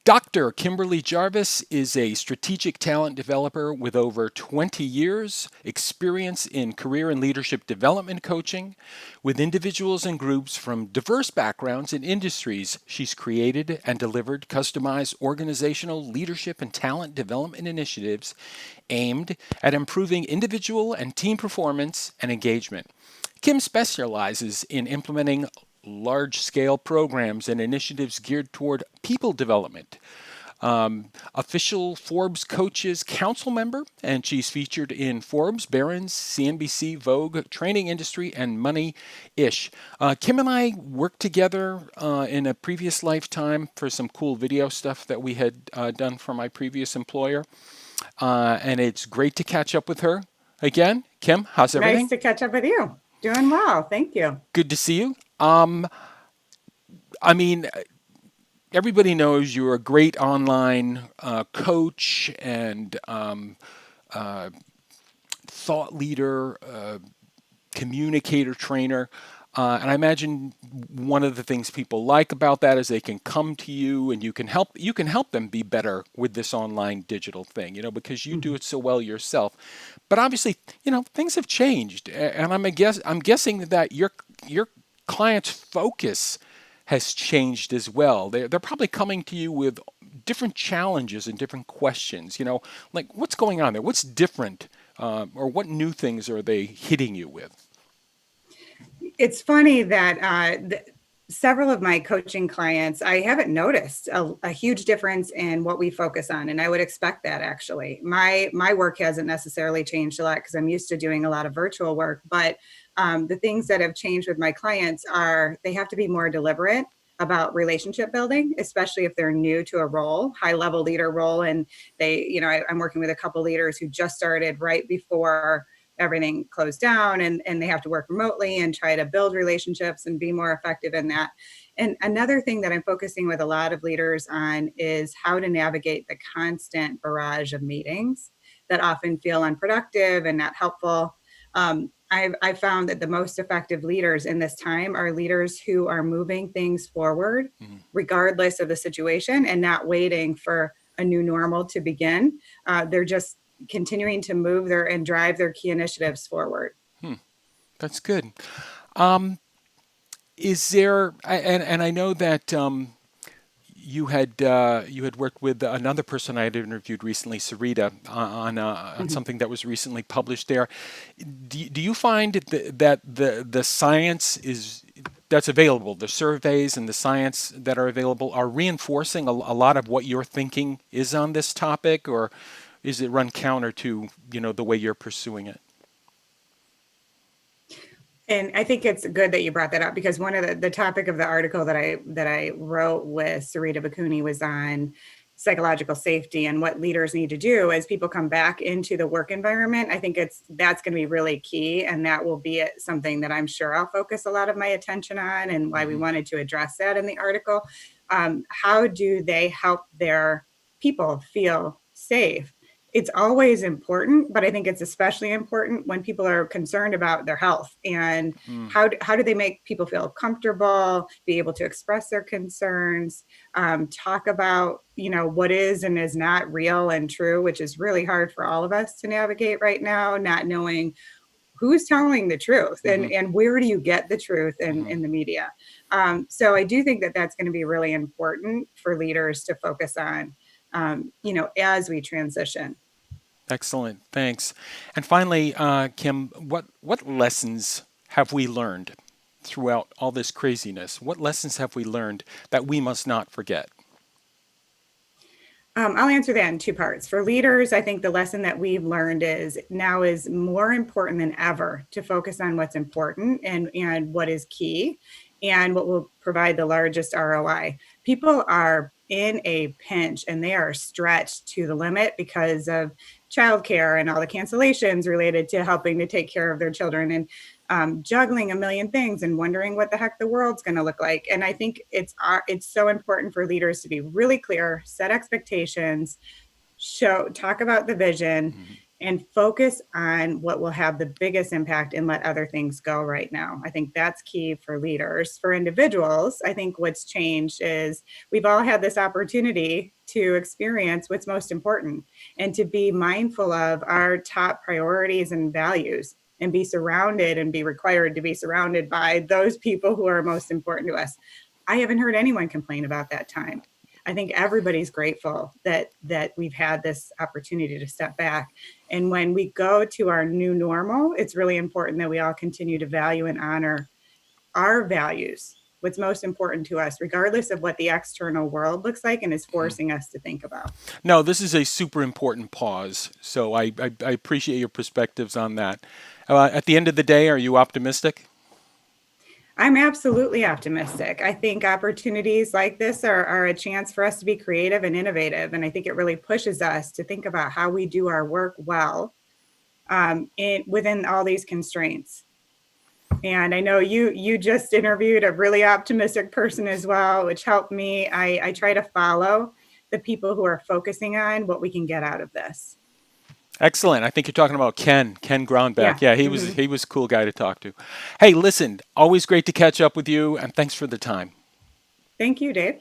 Dr. Kimberly Jarvis is a strategic talent developer with over 20 years experience in career and leadership development coaching. With individuals and groups from diverse backgrounds and industries, she's created and delivered customized organizational leadership and talent development initiatives aimed at improving individual and team performance and engagement. Kim specializes in implementing large scale programs and initiatives geared toward people development. Official Forbes Coaches Council member, and she's featured in Forbes, Barron's, CNBC, Vogue, Training Industry, and Moneyish. Kim and I worked together in a previous lifetime for some cool video stuff that we had done for my previous employer. And it's great to catch up with her again. Kim, how's everything? Nice to catch up with you. Doing well. Thank you. Good to see you. I mean, everybody knows you're a great online coach and thought leader, communicator, trainer. And I imagine one of the things people like about that is they can come to you and you can help them be better with this online digital thing, because you do it so well yourself. But obviously, things have changed, and I'm guessing that your client's focus has changed as well. They're probably coming to you with different challenges and different questions. Like what's going on there? What's different, or what new things are they hitting you with? It's funny that several of my coaching clients, I haven't noticed a huge difference in what we focus on. And I would expect that actually. My work hasn't necessarily changed a lot because I'm used to doing a lot of virtual work. But the things that have changed with my clients are they have to be more deliberate about relationship building, especially if they're new to a role, high level leader role. And I'm working with a couple leaders who just started right before everything closed down and they have to work remotely and try to build relationships and be more effective in that. And another thing that I'm focusing with a lot of leaders on is how to navigate the constant barrage of meetings that often feel unproductive and not helpful. I've found that the most effective leaders in this time are leaders who are moving things forward, regardless of the situation, and not waiting for a new normal to begin. They're just continuing to move and drive their key initiatives forward. That's good. Is there, and I know that you had worked with another person I had interviewed recently, Sarita, on something that was recently published there. Do you find that the science that's available, the surveys and the science that are available, are reinforcing a lot of what your thinking is on this topic, or is it run counter to the way you're pursuing it? And I think it's good that you brought that up because one of the topic of the article that I wrote with Sarita Bakuni was on psychological safety and what leaders need to do as people come back into the work environment. I think that's going to be really key, and that will be something that I'm sure I'll focus a lot of my attention on, and why we wanted to address that in the article. How do they help their people feel safe? It's always important, but I think it's especially important when people are concerned about their health and how do they make people feel comfortable, be able to express their concerns, talk about, what is and is not real and true, which is really hard for all of us to navigate right now, not knowing who's telling the truth and where do you get the truth in the media. So I do think that that's going to be really important for leaders to focus on, as we transition. Excellent, thanks. And finally, Kim, what lessons have we learned throughout all this craziness? What lessons have we learned that we must not forget? I'll answer that in two parts. For leaders, I think the lesson that we've learned is now is more important than ever to focus on what's important and what is key and what will provide the largest ROI. People are in a pinch and they are stretched to the limit because of childcare and all the cancellations related to helping to take care of their children and juggling a million things and wondering what the heck the world's going to look like. And I think it's so important for leaders to be really clear, set expectations, talk about the vision, and focus on what will have the biggest impact and let other things go right now. I think that's key for leaders. For individuals, I think what's changed is we've all had this opportunity to experience what's most important and to be mindful of our top priorities and values and be surrounded and be required to be surrounded by those people who are most important to us. I haven't heard anyone complain about that time. I think everybody's grateful that we've had this opportunity to step back. And when we go to our new normal, it's really important that we all continue to value and honor our values, what's most important to us, regardless of what the external world looks like and is forcing us to think about. No, this is a super important pause. So I appreciate your perspectives on that. At the end of the day, are you optimistic? I'm absolutely optimistic. I think opportunities like this are a chance for us to be creative and innovative. And I think it really pushes us to think about how we do our work well within all these constraints. And I know you just interviewed a really optimistic person as well, which helped me. I try to follow the people who are focusing on what we can get out of this. Excellent. I think you're talking about Ken Groundback. Yeah. Yeah, he was a cool guy to talk to. Hey, listen, always great to catch up with you, and thanks for the time. Thank you, Dave.